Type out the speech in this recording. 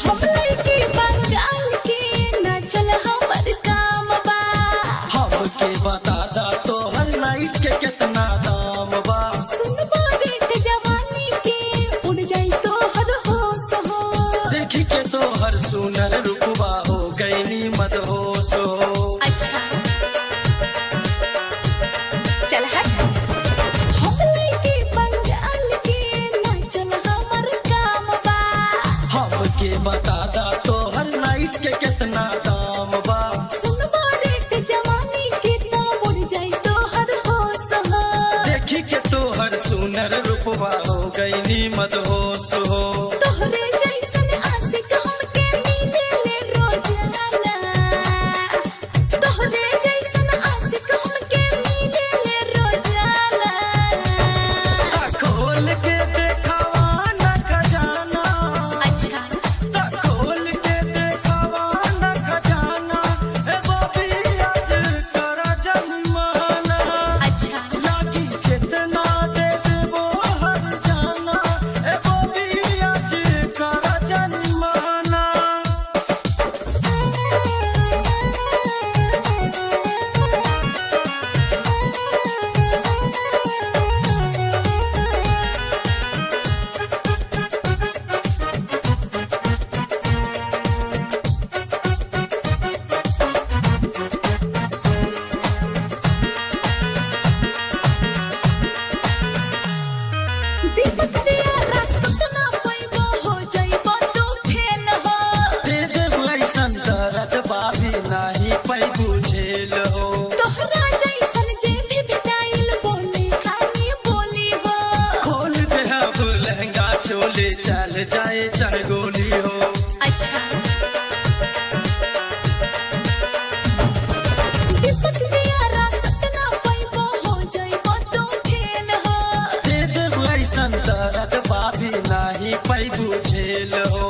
हम लइकी बंगाल के न चल हमर काम बा। हमके बता दा तोहर नाइट के कितना दाम बा। सुनबा रेट जवानी के उड़ जाई तोहर होश हो। देखी के तोहर सुनर रुकबा हो गईनी मदहोश हो। अच्छा चल हट। हम लइकी बंगाल के न चल हमर काम बा। हमके बता दा तोहर नाइट के कितना दाम बा। सुनबा रेट जवानी के तो उड़ जाई तोहर होश हो। देखी के तोहर सुनर रुकबा हो गईनी मदहोश हो। तोहरे जैसन आशिक हमके मिलेले रोजाना। तोहरे जैसन आशिक हमके मिलेले रोजाना। खोल के देखावा न खजाना। अच्छा खोल के देखावा न खजाना। ए बॉबी आज करा जमाना। अच्छा लागी जितना दे देबो हर जाना। ए बॉबी आज करा जमाना। दीपक दिया रास्ता ना पैबो हो जाइबो तू फेल हो। दे देबो ऐसन दर्द बाबी नाही पैबू झेल हो। तोहरा जैसन जे भी बिताइल बोले खाली बोली हो। खोल के अब लहंगा चोले चल जाए चरगोली हो। अच्छा दीपक दिया रास्ता ना पैबो हो जाइबो तू फेल हो। दे देबो ऐसन दर्द बाबी नाही पैबू झेल हो।